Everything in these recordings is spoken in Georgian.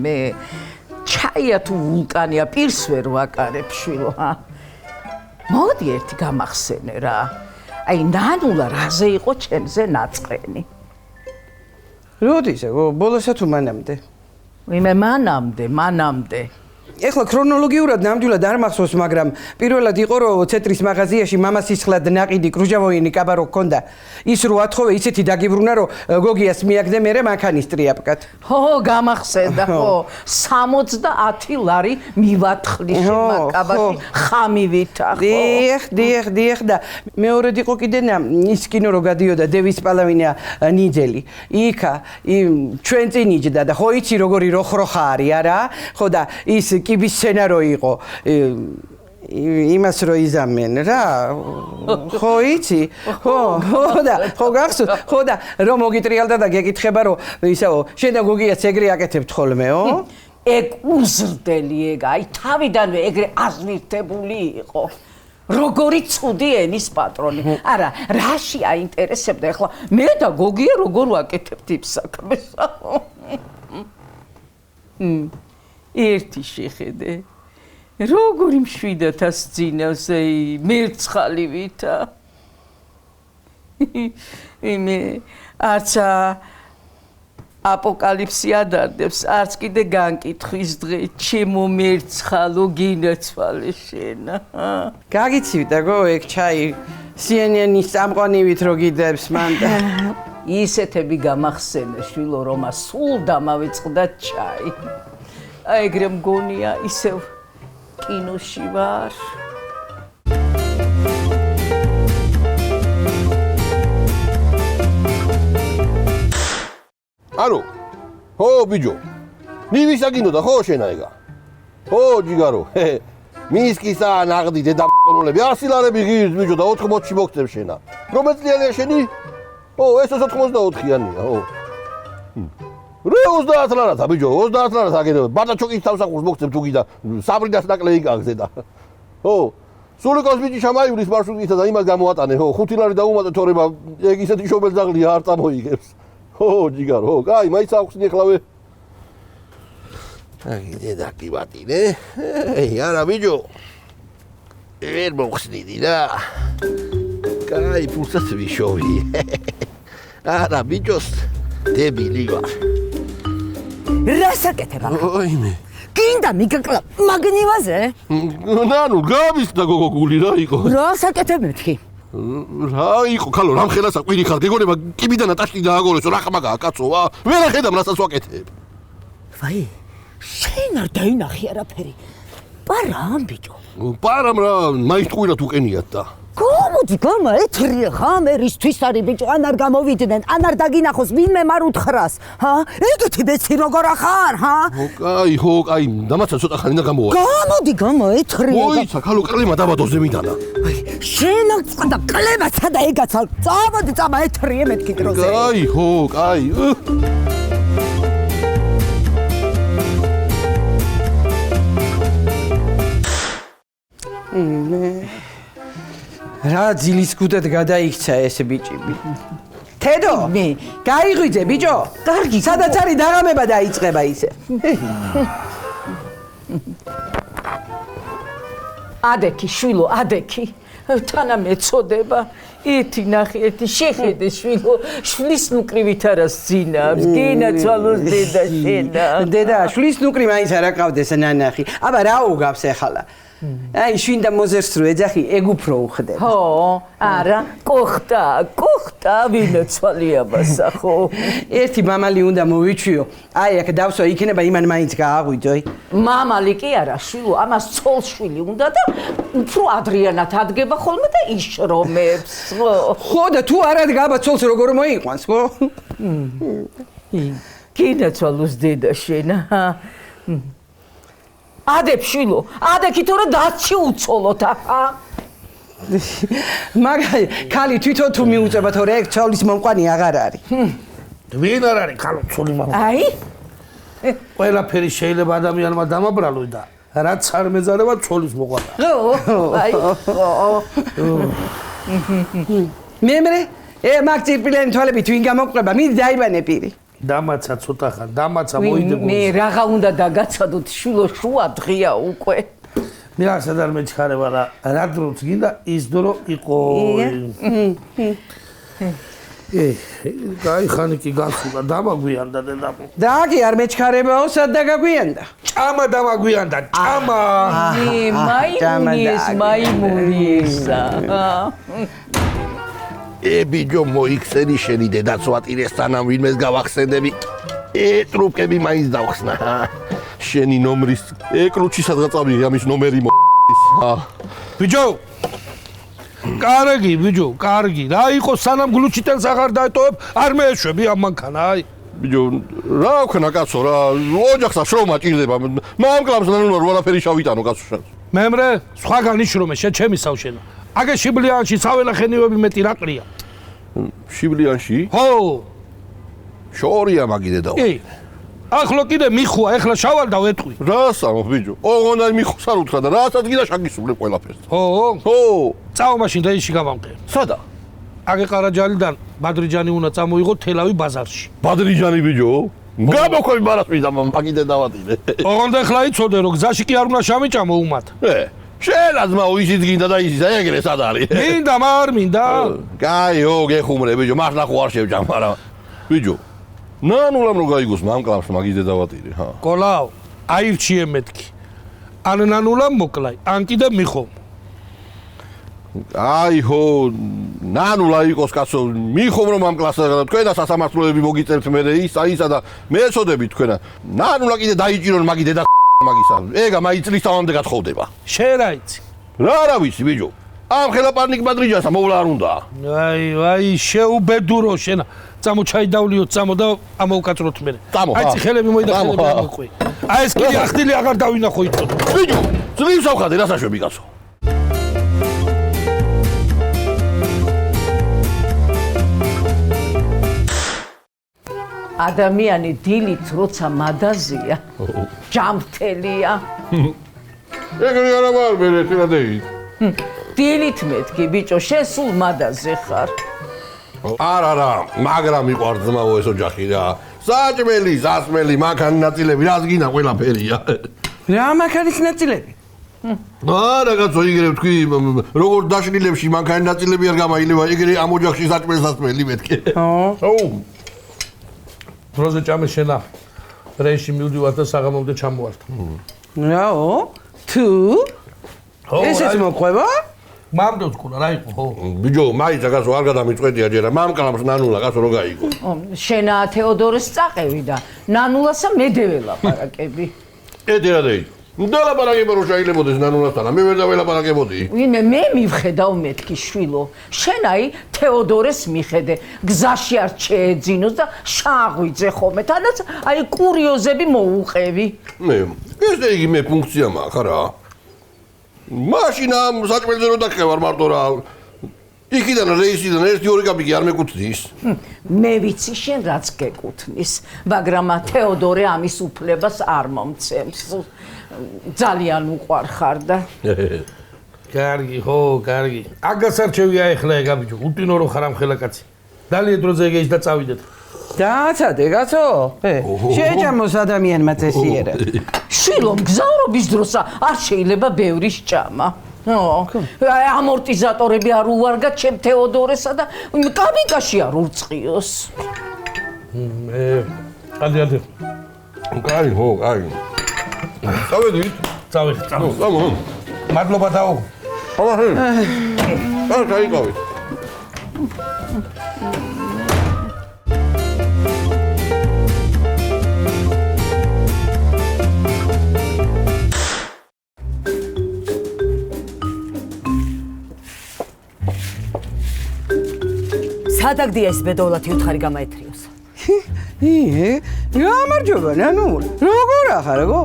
მე ჩაია თუ ვულკანია პირს ვერ ვაკარებ შვილო მოდი ერთი გამახსენე რა აი ნანულა რაზე იყო ჩემზე ნაწყენი როდისა ბოლოსა თუ მანამდე ვიმე მანამდე ეხლა ქრონოლოგიურად ნამდვილად არ მახსოვს, მაგრამ პირველად იყო რომ ცეტრის მაღაზიაში მამას სისხლად ნაყიდი კრუჟავოინი კაბარო ჰქონდა. ის რო ათხოვე ისეთი დაგიბრუნა რომ გოგიას მიაგდე მერე მანქანისტრი აპკად. ხო, გამახსენდა, ხო. 70 ლარი მივათხლი შემაკაბაში ხამივითა, ხო. დიახ და მეორედ იყო კიდე ის კინო რო გადიოდა დევის პალავინა ნიძელი. იქა ჩვენ წინ იჯდა და ხო იცი როგორი როხროხა არის არა? ხო და ის კიბის სცენარო იყო იმას რო იზამენ რა ხო იცი ხო გახსოვს ხო და რომ მოგიტრიალდა და გეკითხება რომ ისაო შენ და გოგიაც ეგრე აკეთებთ ხოლმეო ეგ უზრდელი ეგ აი თავიდანვე ეგრე აზვირთებული იყო როგორი ცუდი ენის პატრონი არა რაში აინტერესებდა ეხლა მე და გოგია როგორ ვაკეთებთ იმ საქმეს ერთი შეხედე როგორი მშვიდად ასძინავს აი მერცხალივითა იმე არცა აპოკალიფსი ადარდებს არც კიდე განკითხვის დღე ჩემო მერცხალო გინაცვალე შენა გაგიცივ და გო ეგ ჩაი CNN-ის წამყვანივით რო გიდებს მან და ისეთები გამახსენე შვილო რომა სულ დამავიწყდა ჩაი აი ეგრე მგონია ისევ კინოში ვარ Alo, ho bijo, nivis agino da ho shena ega. Ho jigaro, miskisa nagdi deda qonulები 100 ლარები ღირს bijo da 80-ში მოგწევ შენა. რომეწლიანია შენი? ო, ეს 84-იანია, ო. რე 30 ლარათა bijo, 30 ლარათა აგერებ. ბატაჩოკის თავსახურს მოგწევ თუ გიდა, საბრიდას ნაკლები გაგზე და. ო, სულიკოს ბიჭი შემაივლის მარშრუტითა და იმას გამოატანე, ო, 5 ლარი დაუმატე თორემ ეგ ისეთი შობელძაღლია არ წამოიგებს. ო, ჯიგარო, ო, კაი, მაინც აუხსნი ახლავე. აი, დედა კი ვატინე. ეი, არა, ბიჭო. ვერ მოხსნიდი რა. კაი, ფულსაც ვიშოვი. არა, ბიჭოს, დებილი ვარ. რასაკეთება? ოიმე. გინდა მიგაკლა მაგნივაზე? ნანუ, გამისდა გოგო გული რა იყო. რასაკეთებ მეთქი? რა იყო ქალო რამ ხელასა ყვირი ხარ გეგონება კიბიდან ატაშტი დააგორესო რა ხმაგაა კაცოა ვერ ახედამ რასაც ვაკეთებ ვაი შენ არ დაინახი არაფერი პარა ამბიჭო პარამ რა მაინც ყვირად უყენიათ და გამოდი გამა ეთრია ღამერისთვის არის ბიჭო ან არ გამოვიდნენ ან არ დაგინახოს ვინმე არ უთხრას ჰა ეგეთი ბეცი როგორ ახარ ჰა ხო კაი დამაცა ცოტა ხანი და გამოვა გამოდი გამა ეთრია მოიცა ქალო კლემა დაბადოს ზემიდანა შენ და კლემა სადა ეგაცა წამოდი წამა ეთრია მეთქი დროზე კაი ხო კაი რა ძილის გუდად გადაიქცა ეს ბიჭი თედო მე გაიღვიძე ბიჭო კარგი სადაც არის დაღამება დაიწყება ისე ადექი შვილო ადექი თანა მეწოდება ერთი ნახე ერთი შეხედე შვილო შვილის ნუკრივით არა ძინავს გინაცვალოს დედა შენა დედა შვილის ნუკრი მაინც არ აკავდეს ნანახი აბა რა უგავს ახლა აი შინდა მოზერს რო ეძახი ეგ უფრო უხდება ხო არა კოხტა ვინაცვალია ბასა ხო ერთი მამალი უნდა მოვიჩვიო აი აქ დავსვა იქნება იმან მაინც გააღვიძოი მამალი კი არა შვილო ამას ცოლშვილი უნდა და უფრო ადრიანად ადგება ხოლმე და იშრომებს ხო და თუ არ ადგება ცოლს როგორ მოიყვანს ხო გინაცვალოს დედა შენა ადებ შვილო ადექი თორე დაცი უცოლოთ ახა მაგარი ქალი თვითონ თუ მიუწება თორე ეგ ცოლის მომყვანი აღარ არის ვინ არ არის ქალო ცოლი მამა აი ყველაფერი შეიძლება ადამიანმა დამაბრალოს და რაც არ მეძარება ცოლის მოყვანა ხო აი მემრე მაგ წირპილიანი თვალებით ვინ გამოყვება? მიდი დაიბანე პირი. დამაცა ცოტა ხან, დამაცა მოიდებო. მე რაღა უნდა დაგაცადოთ, შვილო შუა დღეა უკვე. მე ასად არ მეჩქარება რა დროც გინდა ის დრო იყო. გაიხანი კი გასულა, დამაგვიანდა დედამო. დაგი არ მეჩქარებაო, სად დაგაგვიანდა? ჭამა დამაგვიანდა, ჭამა. მაიმუნისა. ბიჭო მოიქცენი შენი დედაც ვატირეს სანამ ვინმეს გავახსენდები. ტრუპკები მაინც დავხსნა. შენი ნომრის ეკრუჩი სადღაც წავიღე ამის ნომერი ბიჭო კარგი ბიჭო კარგი რა იყო სანამ გლუჩიტელს აღარ დაეტოვებ არ მეეშვები ამ მანქანა აი ბიჭო რა ვქნა კაცო რა ოჯახსა შრომა ჭირდება მამკლავს ნანულა რო არაფერი შავიტანო კაცო მემრე სხვაგან იშრომე ჩემი სავშენა აგე შიბლიანში სავენახენიოები მეტი რა ყრია შიბლიანში ხო შორია მაგი დედაო კი ახლა კიდე მიხვა ეხლა შავალ და ვეტყვი რას ამო ბიჭო ოღონდ მიხვის არ უთხრა და რასაც გინდა შაგისუბრებ ყველაფერს ხო ხო წავა მაშინ დაიში გავამყე სადა აგე ყარაჯალიდან ბადრიჯანი უნდა წამოიღო თელავი ბაზარში ბადრიჯანი ბიჭო გამოქვი მარასმის და მაგიდე დავატირე ოღონდ ეხლა იცოდე რომ გზაში კი არ უნდა შამიჭამო უმად შენ აზმაო ისიც გინდა და ისიც ეგრე სად არის მინდა მარ მინდა კაიო გეხუმრე ბიჭო მართლა ხო არ შევჭამ მაგრამ ბიჭო ნანულამ რო გაიგოს მამკლავს მაგიდე დავატირე ხა კოლაო აირჩიე მეთქი ან ნანულამ მოკლაი ან კიდე მიხომ აი ხო ნანულა იყოს კაცო მიხომ რომ მამკლავს თქვენა სასამართლოები მოგიწერთ მე ისა და მე ეცოდები თქვენა ნანულა კიდე დაიჭირონ მაგიდე და მაგისა ეგა მაიწრის თავამდე გათხოვდება შენ რა იცი რა ვიცი ბიჭო ამ ხელაპარნიკ ბადრიჯანსა მოვლა არ უნდა აი შეუბედურო შენა წამო ჩაი დავლიოთ წამო და ამოვკაწროთ მე აი ცხელები მოიდა ხელები არ მოყვი აი ეს კიდე ახდილი აღარ დავინახო იწოდ ბიჭო ძლივს ავხადე რა საშვები კაცო ადამიანი დილით როცა მადაზია ჯამთელია ეგრე არა ვარ მე თირადეი დილით მეთქი ბიჭო შენ სულ მადაზე ხარ არა მაგრამ მიყვარს ძმაო ეს ოჯახი რა საჭმელი სასმელი მანქანის ნაწილები რას გინდა ყველაფერია რა მანქანის ნაწილები არა კაცო იგრე თქვი როგორ დაშნილებში მანქანის ნაწილები არ გამაილება იგრე ამ ოჯახში საჭმელი სასმელი მეთქე ხო დროზე ჭამე შენა რეიში მივდივარ და საღამომდე ჩამოვართ რაო თუ ესეც მოყვება მამდე ვთქულა რა იყო ხო ბიჭო მაიცა კაცო არ გადამიწყვეტია ჯერა მამკლავს ნანულა კაცო რო გაიგო შენა თეოდორეს წაყევი და ნანულასა მედეველაპარაკები ედერადეი დალაპარაკება რო შეიძლებოდეს ნანულასთან მე ვერ დაველაპარაკებოდი ვინმე მე მივხედავ მეთქი შვილო შენ აი თეოდორეს მიხედე გზაში არ შეეძინოს და შაღვიძე ხოლმე თანაც აი კურიოზები მოუყევი მე ესე იგი მე ფუნქცია მაქვს რა მაშინა საჭმელზე რო დაგხევარ მარტო რა იქიდან რეისიდან ერთი ორი კაპიკი არ მეკუთვნის მე ვიცი შენ რაც გეკუთვნის მაგრამ თეოდორე ამის უფლებას არ მომცემს ძალიან უყვარხარ და კარგი ხო კარგი აგასარჩევია ეხლა ეგა ბიჭო უტინო რო ხარ ამ ხელაკაცი დალია დროზე ეგეის და წავიდეთ დააცადე კაცო შეეჭამოს ადამიანმა წესიერა შვილო მგზავრობის დროსა არ შეიძლება ბევრი სჭამა ამორტიზატორები არ უვარგა ჩემ თეოდორესა და კაბიკაში არ ურწყიოს ადი კაი ხო კაი წავედით წავი მადლობა დაო კაი კაი სადაგდია ეს ბედოლათი უთხარი გამაეთრიოს გამარჯობა ნანუ როგორ ახარგო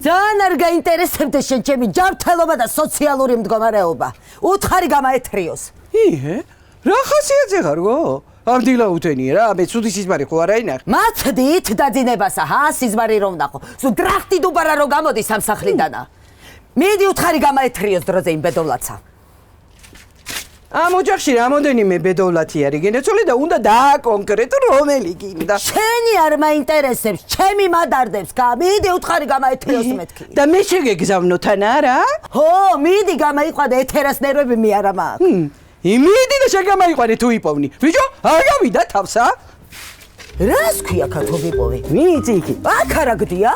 ძალიან არ გაინტერესებდა შენ ჩემი ჯანმრთელობა და სოციალური მდგომარეობა უთხარი გამაეთრიოს რა ხასიათზე ხარგო ამ დილა უთენია რა მე ცუდი სიზმარი ხო არ აინახე მაცდით დაძინებასა სიზმარი რომ ნახო სულ დრახტი დუბარა რო გამოდის ამ სახლიდანა მიდი უთხარი გამაეთრიოს დროზე იმ ბედოლაცა ამ ოჯახში რამოდენიმე ბედოვლათი არის გენეცოლი და უნდა დააკონკრეტო რომელი გინდა. შენი არ მაინტერესებს, ჩემი მადარდებს, მიდი უთხარი გამაეთეროს მეთქი. და მე შეგეგზავნო თან არა? ხო, მიდი გამაიყვანე ეთერას ნერვები მე არა მაქვს. იმიდი და შეგამაიყვანე თუ იპოვნი. ბიჭო, არ გავიდა თავსა? რას ქვია ქათობიპოვი? მიწი იქ. აქ არა გდია?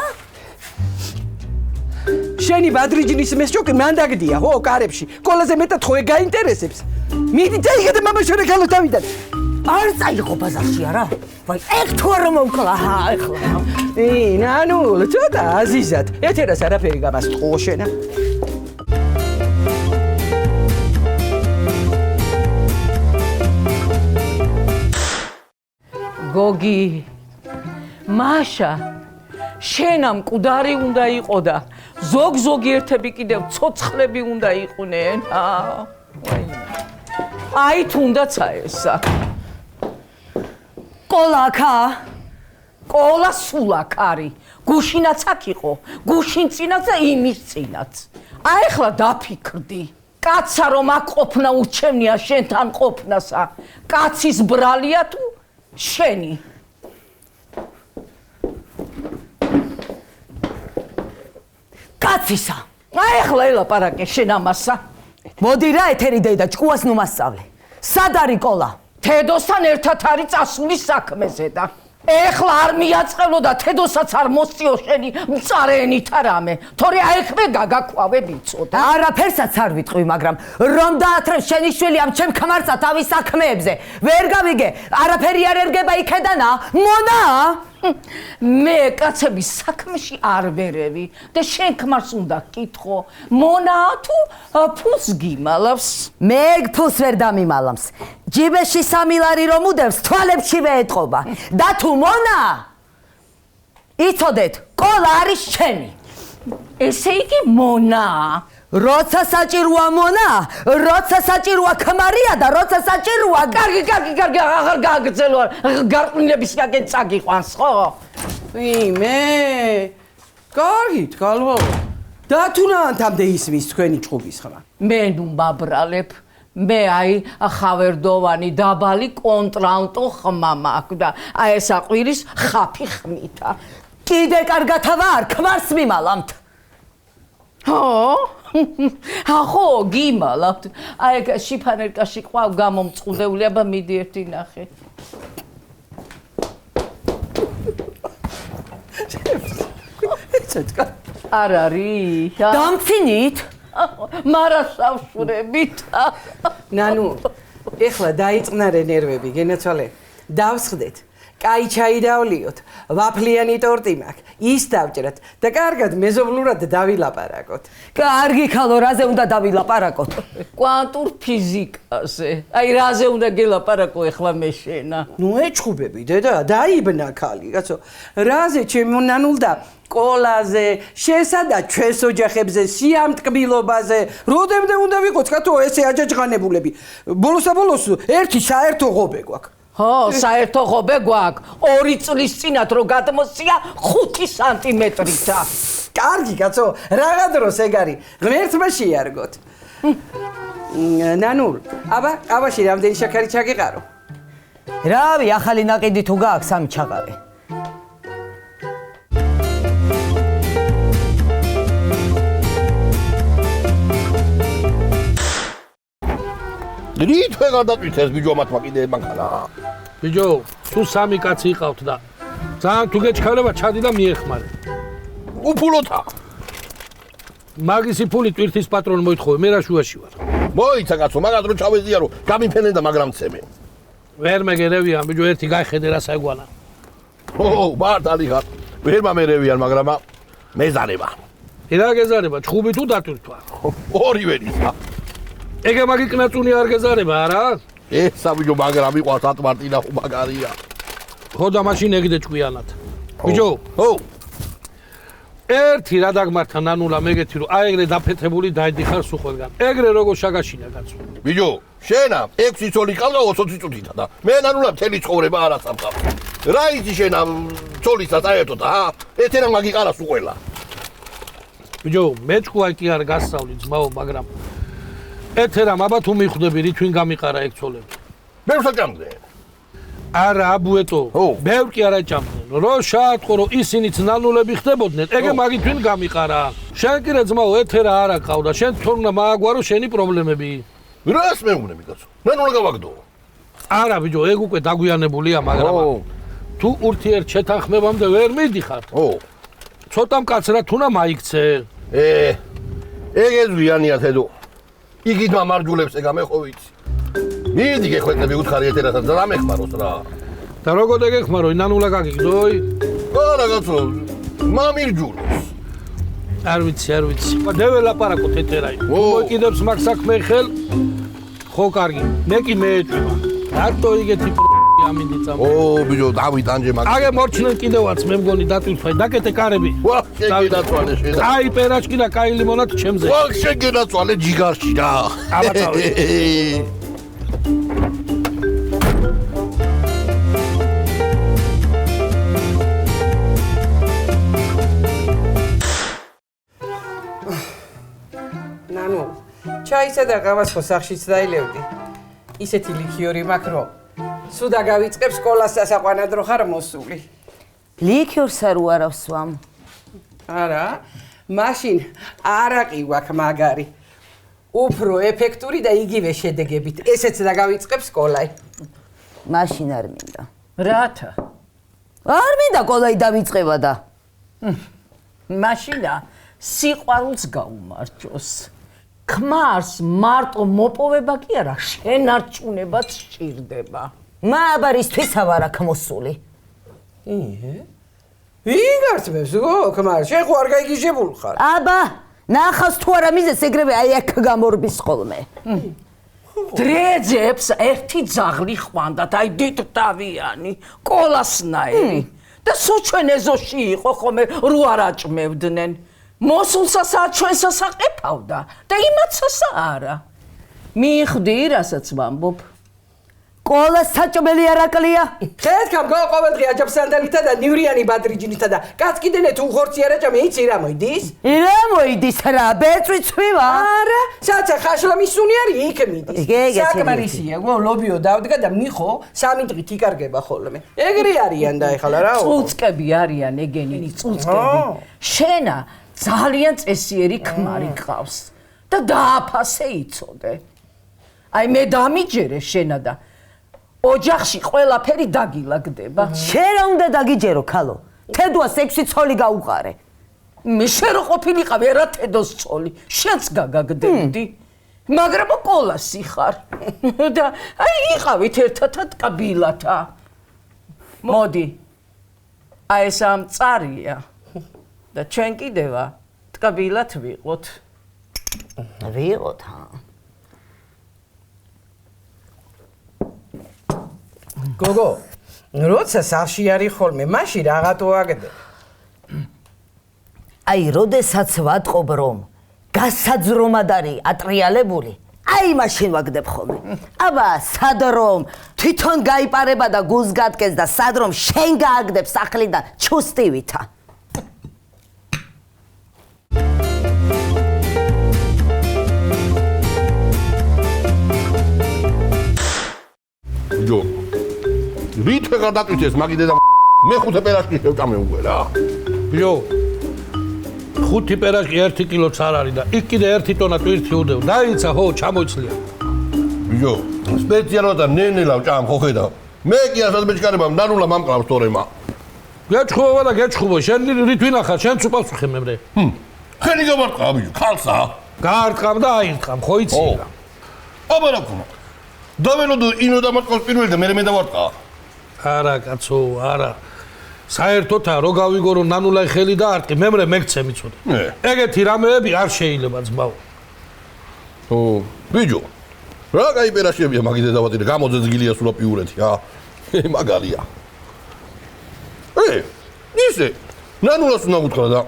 შენი ბადრიჯნის მესჯოკი მან დაგდია, ხო, კარებში. ყველაზე მეტად ხო გაინტერესებს. მიდი წაიღე და მამა შენ გალო დავიდან. არ წაიღო ბაზარში არა? ვაი, ეგ თუ არ მოვკლა, ახლა. ნანუ, ცოტა აზიზად. ეთერას არაფერი გამასწყო შენა. გოგი, მაშა, შენ ამ მკვდარი უნდა იყო და ზოგ-ზოგიერთები კიდევ ცოცხლები უნდა იყვნენ. აი თუნდაცა ესა. ყოლა აქა? ყოლა სულ აქ არის. გუშინაც აქ იყო, გუშინ წინაც და იმის წინაც. აი ახლა დაფიქრდი. კაცა რომ აქ ყოფნა უჩემნია შენთან ყოფნასა. კაცის ბრალია თუ შენი? კაცისა. აი ახლა ელაპარაკე შენ ამასა. მოდი რა ეთერი დედა ჭკუას ნუ მასწავლე. სად არის ყოლა? თედოსთან ერთად არის წასული საქმეზე და ეხლა არ მიაწყელო და თედოსაც არ მოსწიო შენი მწარენით არამე. თორე აექმე გაგაქვავე ვიცოდა. არაფერსაც არ ვიტყვი, მაგრამ რომ დაათრევ შენი შვილი ამ ჩემ ქმარსა თავის საქმეებზე. ვერ გავიგე, არაფერი არ ერგება იქედანა? მონა? მე კაცების საქმეში არ ვერევი და შენ ქმარს უნდა გკითხო, მონა თუ ფულს გიმალავს? მე ფულს ვერ დამიმალავს. ჯიბეში 3 ლარი რომ უდევს, თვალებშივე ეტყობა. და თუ მონა? იცოდეთ, ყოლა არის ჩემი. ესე იგი მონა. როცა საჭიროა მონა, როცა საჭიროა ქმარია და როცა საჭიროა კარგი, აღარ გააგრძელო. გარყვნილების გაგენ წაგიყვანს, ხო? მე კარგით, გალო. და თუნანთამდე ისმის თქვენი ჭუბის ხმა. მე ნუ მაბრალებ. მე აი ხავერდოვანი დაბალი კონტრანტო ხმა მაქვს და აი ეს აყვირის ხაფი ხმითა. კიდე კარგათავა არ ქმარს მიმალამთ. ხო, გიმალავთ. აი ეგ შიფანერკაში ყვა გამომწყვილებული, აბა მიდი ერთი ნახე. არ არის? დამცინით? მარასავშურებით. ნანუ, ეხლა დაიწყნარე ნერვები, გენაცვალე. დავსხდეთ. კაი ჩაი დავლიოთ, ვაფლიანი ტორტი მაქვს, ის დავჭრათ და კარგად მეზობლურად დავილაპარაკოთ. კარგი ქალო, რაზე უნდა დავილაპარაკოთ? კვანტურ ფიზიკაზე. აი რაზე უნდა გელაპარაკო ეხლა მე შენა? ნუ ეჩხუბები, დედა, დაიბნა ქალი, კაცო. რაზე ჩემო ნანულ და ყოლაზე, შენსა და ჩვენს ოჯახებზე, სიამტკბილობაზე, როდემდე უნდა ვიყოთ კაცო ესე აჯაჯღანებულები. ბოლოსაბოლოს ერთი საერთო ღობე გვაქვს. ხო, საერთო ღობე გვაქვს. 2 წლის წინათ რო გადმოსწია 5 სანტიმეტრით. კარგი კაცო, რაღა დროს ეგ არის. ღმერთმა შეარგოთ. ნანულ, აბა, აბაში რამდენი შაქარი ჩაგიყარო? რავი, ახალი ნაკიდი თუ გააქვს, სამი ჩაყარე. რით ვეღარდატვით ეს ბიჭო მათმა კიდე მანქანა. ბიჭო, თუ 3 კაცი იყავთ და ძალიან თუ გეჩქარება, ჩადი და მიეხმარე. უფულოთა. მაგისი ფული ტვირთის პატრონი მოითხოვე, მე რა შუაში ვარ. მოიცა კაცო, მაგათ რო ჩავეზიარო, გამიფენენ და მაგრამ ცემე. ვერ მეგერევიან, ბიჭო, ერთი გაიხედე რა საგვანა. ო, მართალი ხარ. ვერ მამერევიან, მაგრამ მეზარება. რა გეზარება, ჩხუბი თუ დატვირთვა? ორივენისა. ეგა მაგი კნაწუნი არ გეზარება, არა? ესა ბიჭო, მაგრამ იყვართ ატმარტინა მაგარია. ხო და მაშინ ეგდე ჭკვიანად. ბიჭო, ხო. ერთი რა დაგმართა ნანულა მეგეთი რომ აი ეგრე დაფეთებული დაიდიხარ სუხველგან. ეგრე როგორ შაგაშინა კაცო. ბიჭო, შენა 6 წოლი ყავდა 20 წუთითა და მე ნანულა მთელი ცხოვრება არ აწამყავ. რა იცი შენა წოლისა საერთოდ, ეთერა მაგიყარა სულ ყველა. ბიჭო, მე ჭკუა კი არ გასწავლი ძმაო, მაგრამ ეთერამ აბა თუ მიხვდები რითვინ გამიყარა ეგ ცოლები. ბევრს აჭამდნენ. არა აბუეტო, ბევრ კი არ აჭამდნენ. რო შაატყო რომ ისინიც ნანულები ხდებოდნენ, ეგე მაგითვინ გამიყარა. შენ კი რა ძმაო ეთერა არ აკავდა, შენ თორ უნდა მააგვარო შენი პრობლემები. რას მეუბნები კაცო? ნანულა გავაგდო. არა ბიჭო, ეგ უკვე დაგვიანებულია, მაგრამ თუ ურთიერთ შეთანხმებამდე ვერ მიდიხართ. ცოტა მკაცრად უნდა მაიქცე. ეგ ზვიანია თედო. იგით მამარჯულებს ეგ ამე ხო ვიცი. მიდი გეხვეწები უთხარი ეთერასაც და ამეხმაროს რა. და როგორ ეგეხმარო, ნანულა გაგიგდოი? არა კაცო, მამირჯულოს. არ ვიცი. დეველაპარაკოთ ეთერაი. მოიკიდებს მაგ საქმე ხელ. ხო კარგი, მე კი მეეჭვება. რატო იგეთი ამინდი წამო. ბიჭო, დავით ანჯე მაგ. აგე მორჩნენ კიდევაც მე მგონი დატვირთვაი, დაკეთე კარები. შეგინაცვალე შედა. აი პერაჭკი და კაი ლიმონად ჩემზე. შეგინაცვალე ჯიგარში რა. აბატავი. ნანუ, ჩაისა და ყავას ხო სახშიც დაილევდი. ისეთი ლიქიორი მაქვს რომ სულ დაგავიწყებ სკოლას დასაყვანად რო ხარ მოსული. ლიქიორს არ უარავსვამ. არა, მაშინ არაყი გვაქვს მაგარი. უფრო ეფექტური და იგივე შედეგებით. ესეც დაგავიწყებ სკოლაი. მაშინ არ მინდა. რათა? არ მინდა კოლაი დავიწყება და. მაშინა სიყვარულს გაუმარჯოს. ქმარს მარტო მოპოვება კი არა, შენარჩუნებაც სჭირდება. მააბარისთვის ავარ აქ მოსული. ვინ გართმევს ქმარ? შენ ხო არ გაიგიჟებულ ხარ? აბა, ნახავს თუ არა მიზეს ეგრევე აი აქ გამორბის ხოლმე. დრეძებს ერთი ძაღლი ხვანდათ, აი დიდტავიანი, კოლასნაირი. და სულ ჩვენ ეზოში იყო ხოლმე რო არ აჭმევდნენ. მოსულსასაა ჩვენსას აყეფავდა და იმათსასა არა. მიხვდი რასაც ვამბობ. კოლას საჭმელი არაკლია. ხეთქამ ყოველდღე აჯაბსანდალითა და ნივრიანი ბადრიჯინითა და კაც კიდენე თუ ხორცი არაჭამე იცი რა მოიდის? რა მოიდის რა, ბეწვიცვივა? არა, საცა ხაშლა მისუნი არის იქ მიდის. გეგეთ. საკმარისია, ლობიო დავდგა და მიხო 3 დღით იკარგება ხოლმე. ეგრე არიან და ეხლა რა? წუწკები არიან ეგენი, წუწკები. შენა ძალიან წესიერი ქმარი გყავს და დააფასე იცოდე. აი მე დამიჯერე შენა და ოჯახში ყველაფერი დაგილაგდება. შენ რა უნდა დაგიჯერო ქალო? თედვას 6 ცოლი გაუყარე. მე შენ რო ყოფილიყავ ერა თედოს ცოლი, შენც გაგაგდებდი. მაგრამ კოლასი ხარ. და აი იყავით ერთად კაბილათა. მოდი. აი ეს ამ წარია. და ჩვენ კიდევა ტკაბილად ვიყოთ. ვიყოთ ჰა. გოგო, როცა სახში არის ხოლმე, მაშინ რაღაცო აგდე. აი, როდესაც ვატყობ რომ გასაძრომად არის ატრიალებული, აი მაშინ ვაგდებ ხოლმე. აბა, სად რომ თვითონ გაიპარება და გულს გატკეს და სად რომ შენ გააგდებ სახლიდან ჩუსტივითა. ჯო რითე გადაკეთეს მაგიდე და მე 5 პერაშკი შევჭამე უკვე რა. ბიო 5 პერაშკი 1 კილოც არ არის და იქ კიდე 1 ტონა ტვირთი უდევ. დაიცა ხო, ჩამოიცლია. ბიო სპეციალურად ნენელა ვჭამ ხო ხედავ. მე კი ასად მეჭკარებამ ნანულა მომყავს თორემა. გეჩხუბა და გეჩხუბო, შენ რითვინ ახარ, შენ უპავს ხე მემრე. ხენი გამარტყა ბიო, ხალსა. გაარტყამ და აირტყამ, ხო იცი რა. აბა რა ქონა. დაველოდო ინო დამარტყოს პირველი და მე დავარტყა. არა კაცო, არა. საერთოთა რო გავიგო რომ ნანულა ხელი დაარტყი, მემრე მეკცე მიცოდე. ეგეთი რამეები არ შეიძლება ძმაო. ბიჯო. რა კაი პერაშებია მაგიდე დავატირე, გამოძეძგილია სულა პიურეთი, რა. მაგალია. ისე. ნანულას უნდა გუთხრა და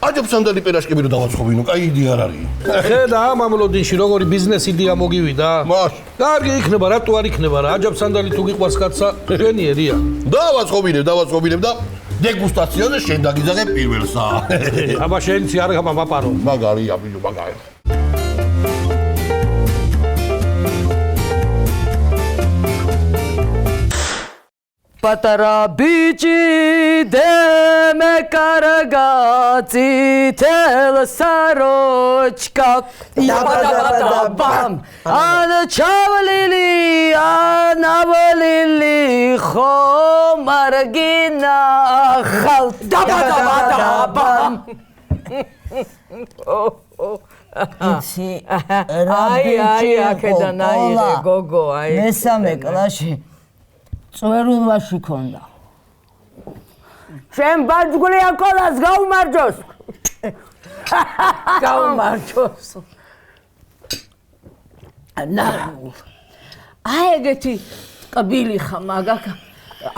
აჯობსანდალი პერაშკები რო დავაცხობინო, კაი იდეა არ არის. ხედა მამლოდინში როგორი ბიზნეს იდეა მოგივიდა. მაშ. კარგი იქნება, რატო არ იქნება რა? აჯობსანდალი თუ გიყვარს კაცსა, შენიერია. დავაცხობინებ და დეგუსტაციაზე შენ დაგიძაღე პირველსა. აბა შენც არ გამაპარო. მაგარია ბიჯო, მაგარი. პატარა ბიჭი დემე კარგაცი თელსაროჩკა დაბადაბამ ან ჩავლილი ანავლილი ხომარგინა ხალ დაბადაბამ იცი რა ბიჭი აქედან აიღე გოგო აი მესამე კლასში წვერულვაში ქონდა შენ ბაჯგულია კოლას გაუმარჯოს გაუმარჯოს ნარულ აი ეგეთი კბილი ხა მაგა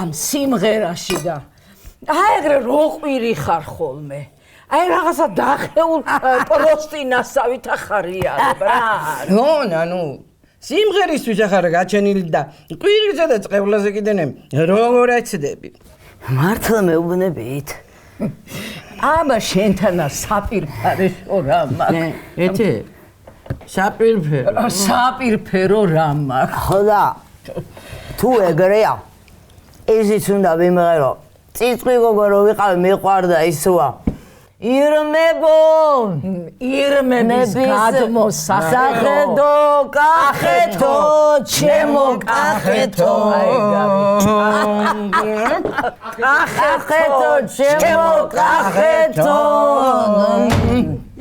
ამ სიმღერაში და აი ეგრე რო ყვირი ხარ ხოლმე აი რაღაცა დახეულ პროსტინასავით ახარიარებ რა ნუ სიმღერისთვის ახარ გაჩენილი და ყვირილზე და წყევლაზე კიდენე როგორ აცდები მართლა მეუბნებით აბა შენთანა საპირფარეშო რა მაქვს ეთე საპირფერო რა მაქვს ხოდა თუ ეგრეა ისიც უნდა ვიმღერო წიწყვი გოგო რო ვიყავ მიყვარდა ისოა ირმების გადმოსახედო კახეთო ჩემო კახეთო კახეთო ჩემო კახეთო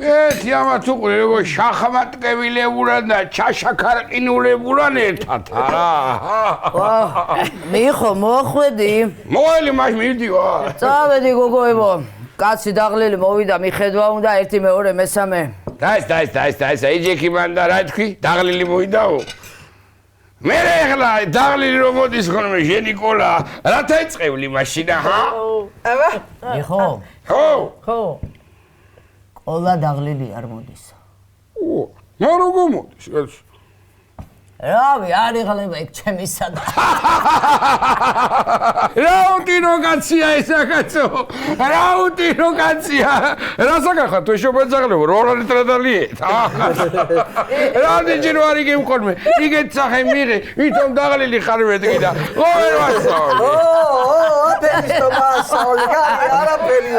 ეთი ამათ უყურე როგორ შახმატკევილებულან და ჩაშაქარყინულებულან ერთად არა მიხო მოხვედი მოელი მას მივდივარ წავედი გოგოებო კაცი დაღლილი მოვიდა მიხედვა უნდა ერთი მეორე მესამე დაის ეჯექი მან და რა თქვი დაღლილი მოვიდაო მე ეხლა დაღლილი რომ მოდის ხოლმე ჟენი კოლა რათა ეწყევლი მაშინა ჰა აბა მიხო ხო ყოლა დაღლილი არ მოდის ო როგორ მოდის რავი არ იღლება იქ ჩემი სადა რაუტინო კაცია ესა კაცო რაუტინო კაცია რასაკახა თუ შობეძაღლებო როლანი ტრადალიეთ რა დიჯინვარი გიმყოლმე იგეთ სახე მიღე ვითომ დაღლილი ხარ მეთქი და ყოველ ვასწავლე ტექსტო მასაული არაფერი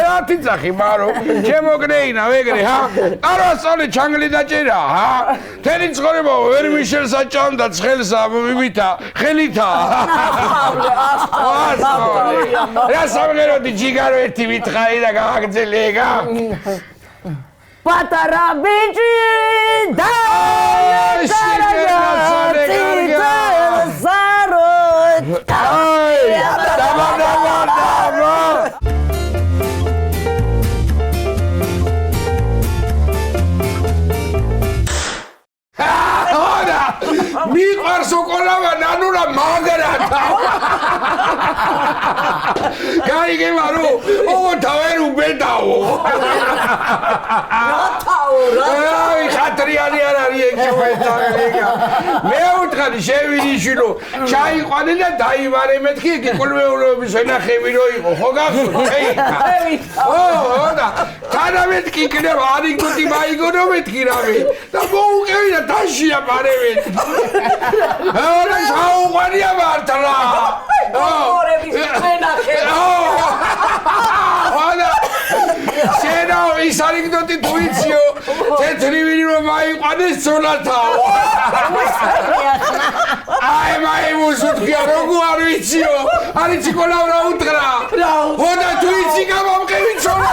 რა თიცახი მარო ჩემოგნეინა ვეგრე ჰა არა სწავლე ჩანგლი დაჭერა ჰა თელი ცხოვრება ვერ მიშელსა ჭამდა ცხელსა მივითა ხელითა რა სამღეროდი ჯიგარო ერთი მითხარი და გააგრძელე ეგა პატარა ბიჭი და მიყვარს უკოლავა ნანულა მაგრათა გაიგება რო თავენ უბედაო რათაო აი ხატრიანი არ არის ეგ ჩვენთაგა მე ვუთხარი შევინიშვილო ჩაიყვანე და დაივარე მეთქი იგი კულმეურობის ენახები რო იყო ხო გახსოვს და თანამეთქი იქნება ანიკდოტი მაიგონო მეთქი რავი და მოუყევი და თაშია პარევით არა ჩაუყვანია მართლა გორების ენახები შენა ის ანეკდოტი თუ იციო თეთრივილი რომ აიყვანეს ცოლათაო აი მაიმუსუთქია როგორ არ ვიციო არიცი კოლავ რა უთხრა ხოდა თუ იცი გამომყევი ცოლა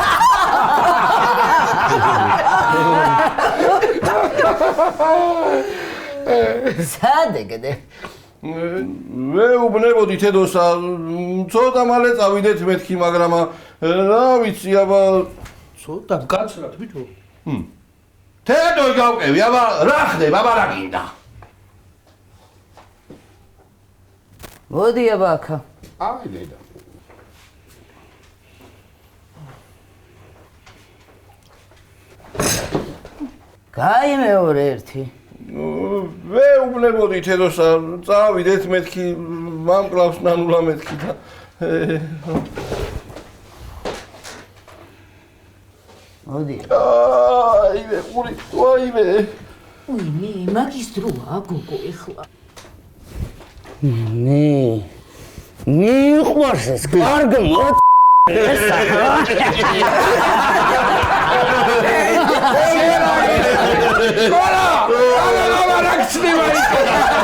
სადეგდე მე უბნებოდი თედოსა ცოტა მალე წავიდეთ მეთქი მაგრამ რა ვიცი აბა ცოტა გაცრათ ბიჭო თედო გავყევი აბა რა ხდება აბა რა გინდა მოდი აბა აქა აი დედა გაი მეორე ერთი მე უბნებოდი თედოსა წავიდეთ მეთქი მამკლავს ნანულა მეთქი და მოდი აიმე ყური აიმე უი მე მაგის დროა გოგო ეხლა მიყვარს ეს კარგი ესა კორა, არა, რა ხდება იქ?